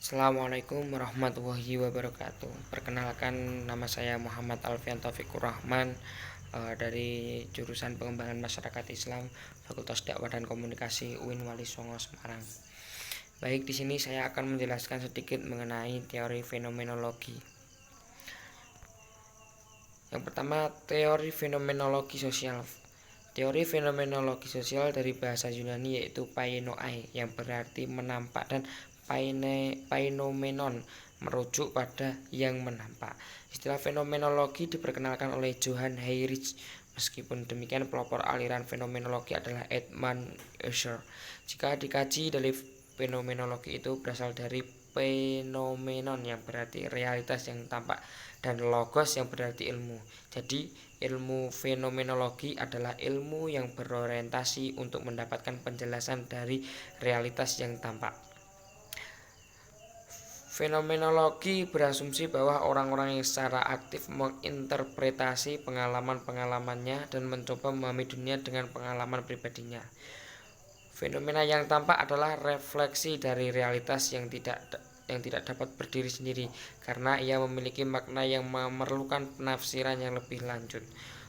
Assalamualaikum warahmatullahi wabarakatuh. Perkenalkan, nama saya Muhammad Alfian Taufikur Rahman, dari jurusan Pengembangan Masyarakat Islam, Fakultas Dakwah dan Komunikasi UIN Wali Songo Semarang. Baik, di sini saya akan menjelaskan sedikit mengenai teori fenomenologi. Yang pertama, teori fenomenologi sosial. Teori fenomenologi sosial dari bahasa Yunani yaitu painoai, yang berarti menampak, dan painomenon merujuk pada yang menampak. Istilah fenomenologi diperkenalkan oleh Johann Heinrich. Meskipun demikian, pelopor aliran fenomenologi adalah Edmund Husserl. Jika dikaji, dari fenomenologi itu berasal dari fenomenon yang berarti realitas yang tampak, dan logos yang berarti ilmu. Jadi ilmu fenomenologi adalah ilmu yang berorientasi untuk mendapatkan penjelasan dari realitas yang tampak. Fenomenologi berasumsi bahwa orang-orang yang secara aktif menginterpretasi pengalaman-pengalamannya dan mencoba memahami dunia dengan pengalaman pribadinya. Fenomena yang tampak adalah refleksi dari realitas yang tidak dapat berdiri sendiri, karena ia memiliki makna yang memerlukan penafsiran yang lebih lanjut.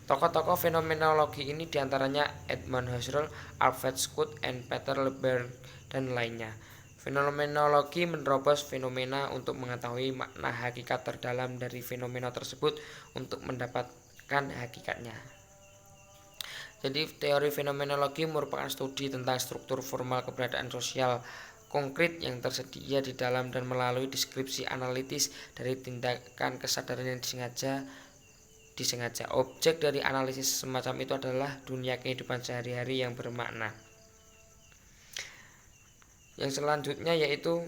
Tokoh-tokoh fenomenologi ini diantaranya Edmund Husserl, Alfred Schut, and Peter LeBlanc, dan lainnya. Fenomenologi menerobos fenomena untuk mengetahui makna hakikat terdalam dari fenomena tersebut untuk mendapatkan hakikatnya. Jadi teori fenomenologi merupakan studi tentang struktur formal keberadaan sosial konkret yang tersedia di dalam, dan melalui deskripsi analitis dari tindakan kesadaran yang disengaja. Objek dari analisis semacam itu adalah dunia kehidupan sehari-hari yang bermakna. Yang selanjutnya yaitu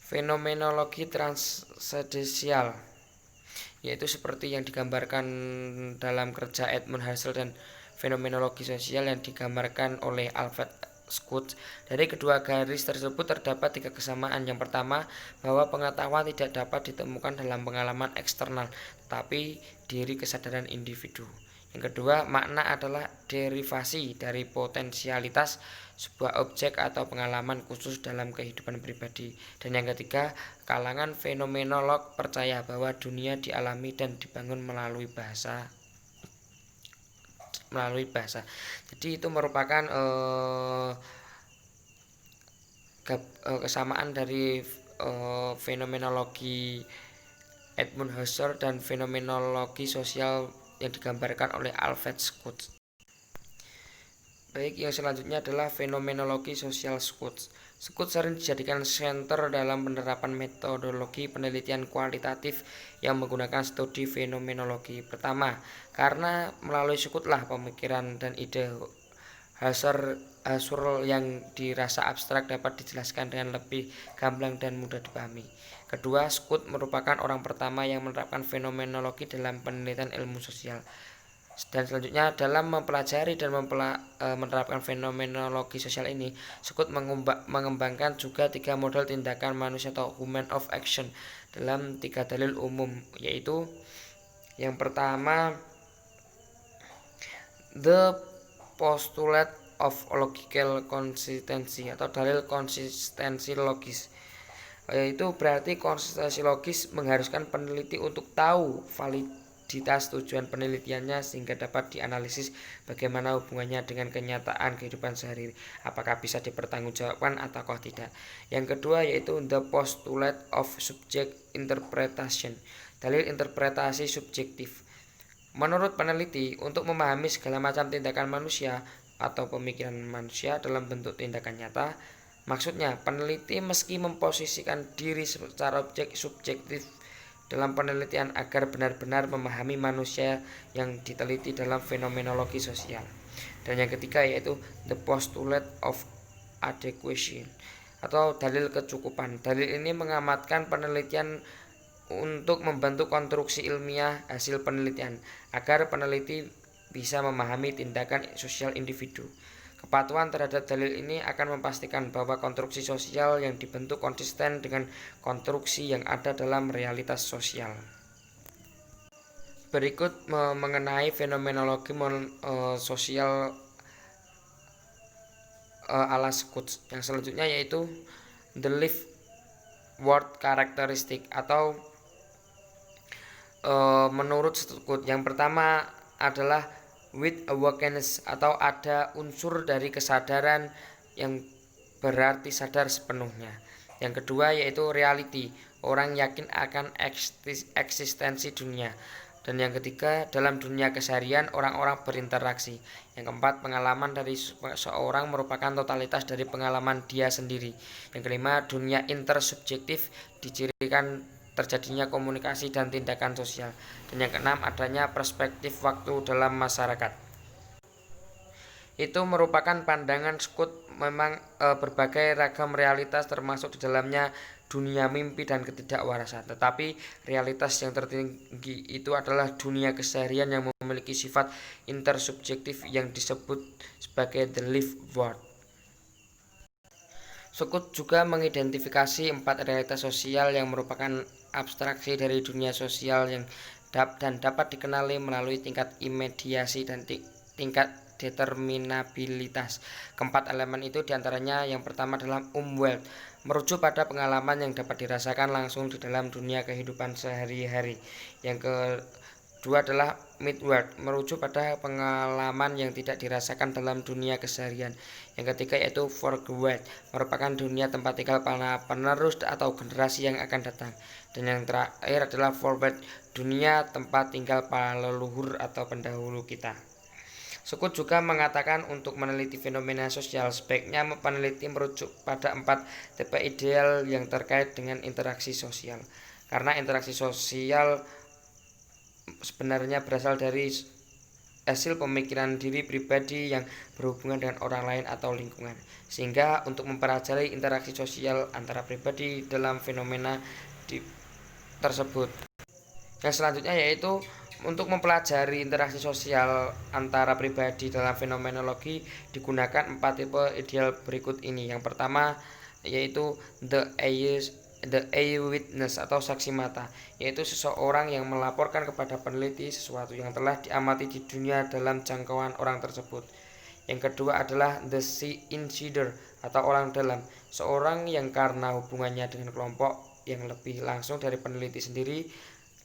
fenomenologi transendensial, yaitu seperti yang digambarkan dalam kerja Edmund Husserl, dan fenomenologi sosial yang digambarkan oleh Alfred Schut. Dari kedua garis tersebut terdapat tiga kesamaan. Yang pertama, bahwa pengetahuan tidak dapat ditemukan dalam pengalaman eksternal, tetapi diri kesadaran individu. Yang kedua, makna adalah derivasi dari potensialitas sebuah objek atau pengalaman khusus dalam kehidupan pribadi. Dan yang ketiga, kalangan fenomenolog percaya bahwa dunia dialami dan dibangun melalui bahasa. Jadi itu merupakan kesamaan dari fenomenologi Edmund Husserl dan fenomenologi sosial yang digambarkan oleh Alfred Schut. Baik, yang selanjutnya adalah fenomenologi sosial Schut. Schut sering dijadikan senter dalam penerapan metodologi penelitian kualitatif yang menggunakan studi fenomenologi. Pertama, karena melalui Schut lah pemikiran dan ide Husserl yang dirasa abstrak dapat dijelaskan dengan lebih gamblang dan mudah dipahami. Kedua, Schut merupakan orang pertama yang menerapkan fenomenologi dalam penelitian ilmu sosial. Dan selanjutnya, dalam mempelajari dan menerapkan fenomenologi sosial ini, Schut mengembangkan juga tiga model tindakan manusia atau human of action dalam tiga dalil umum, yaitu yang pertama, the postulate of logical consistency atau dalil konsistensi logis, yaitu berarti konsistensi logis mengharuskan peneliti untuk tahu validitas tujuan penelitiannya sehingga dapat dianalisis bagaimana hubungannya dengan kenyataan kehidupan sehari-hari, apakah bisa dipertanggungjawabkan ataukah tidak. Yang kedua yaitu the postulate of subject interpretation, dalil interpretasi subjektif. Menurut peneliti, untuk memahami segala macam tindakan manusia atau pemikiran manusia dalam bentuk tindakan nyata, maksudnya peneliti meski memposisikan diri secara subjektif dalam penelitian agar benar-benar memahami manusia yang diteliti dalam fenomenologi sosial. Dan yang ketiga yaitu the postulate of adequacy atau dalil kecukupan. Dalil ini mengamatkan penelitian untuk membantu konstruksi ilmiah hasil penelitian agar peneliti bisa memahami tindakan sosial individu. Kepatuhan terhadap dalil ini akan memastikan bahwa konstruksi sosial yang dibentuk konsisten dengan konstruksi yang ada dalam realitas sosial. Berikut mengenai fenomenologi sosial ala Scott. Yang selanjutnya yaitu the live word characteristic atau menurut Scott. Yang pertama adalah with awareness atau ada unsur dari kesadaran yang berarti sadar sepenuhnya. Yang kedua yaitu reality, orang yakin akan eksistensi dunia. Dan yang ketiga, dalam dunia keseharian orang-orang berinteraksi. Yang keempat, pengalaman dari seorang merupakan totalitas dari pengalaman dia sendiri. Yang kelima, dunia intersubjektif dicirikan terjadinya komunikasi dan tindakan sosial. Dan yang keenam, adanya perspektif waktu dalam masyarakat. Itu merupakan pandangan Scott memang berbagai ragam realitas termasuk di dalamnya dunia mimpi dan ketidakwarasan. Tetapi realitas yang tertinggi itu adalah dunia keseharian yang memiliki sifat intersubjektif yang disebut sebagai the lived world. Scott juga mengidentifikasi 4 realitas sosial yang merupakan abstraksi dari dunia sosial yang dapat dikenali melalui tingkat imediasi dan tingkat determinabilitas. Keempat elemen itu diantaranya yang pertama adalah world, merujuk pada pengalaman yang dapat dirasakan langsung di dalam dunia kehidupan sehari-hari. Yang kedua adalah midworld, merujuk pada pengalaman yang tidak dirasakan dalam dunia keseharian. Yang ketiga yaitu forward, merupakan dunia tempat tinggal para penerus atau generasi yang akan datang. Dan yang terakhir adalah forward, dunia tempat tinggal para leluhur atau pendahulu kita. Scott juga mengatakan untuk meneliti fenomena sosial sebaiknya peneliti merujuk pada 4 tipe ideal yang terkait dengan interaksi sosial. Karena interaksi sosial sebenarnya berasal dari hasil pemikiran diri pribadi yang berhubungan dengan orang lain atau lingkungan. Sehingga untuk mempelajari interaksi sosial antara pribadi dalam fenomena tersebut. Yang selanjutnya yaitu untuk mempelajari interaksi sosial antara pribadi dalam fenomenologi digunakan 4 tipe ideal berikut ini. Yang pertama yaitu the eyewitness atau saksi mata, yaitu seseorang yang melaporkan kepada peneliti sesuatu yang telah diamati di dunia dalam jangkauan orang tersebut. Yang kedua adalah the insider atau orang dalam, seorang yang karena hubungannya dengan kelompok yang lebih langsung dari peneliti sendiri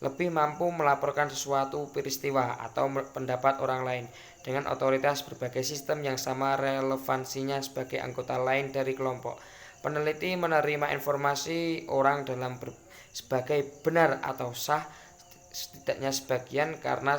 lebih mampu melaporkan sesuatu peristiwa atau pendapat orang lain dengan otoritas berbagai sistem yang sama relevansinya sebagai anggota lain dari kelompok. Peneliti menerima informasi orang dalam sebagai benar atau sah, setidaknya sebagian karena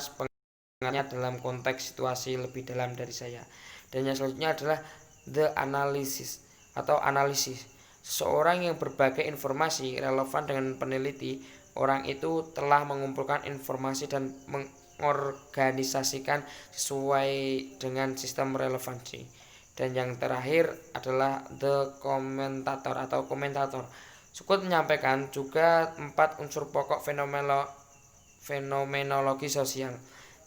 pengennya dalam konteks situasi lebih dalam dari saya. Dan yang selanjutnya adalah the analysis atau analisis. Seseorang yang berbagai informasi relevan dengan peneliti. Orang itu telah mengumpulkan informasi dan mengorganisasikan sesuai dengan sistem relevansi. Dan yang terakhir adalah the commentator atau komentator. Scott menyampaikan juga 4 unsur pokok fenomenologi sosial.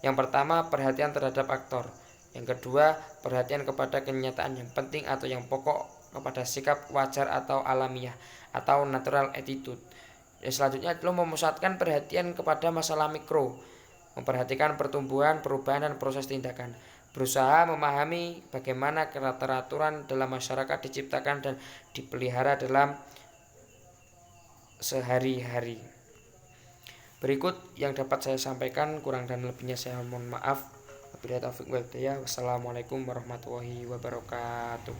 Yang pertama, perhatian terhadap aktor. Yang kedua, perhatian kepada kenyataan yang penting atau yang pokok, kepada sikap wajar atau alamiah atau natural attitude. Yang selanjutnya adalah memusatkan perhatian kepada masalah mikro, memperhatikan pertumbuhan, perubahan, dan proses tindakan. Berusaha memahami bagaimana keteraturan dalam masyarakat diciptakan dan dipelihara dalam sehari-hari. Berikut yang dapat saya sampaikan, kurang dan lebihnya saya mohon maaf. Wabillahi taufiq wal hidayah. Wassalamualaikum warahmatullahi wabarakatuh.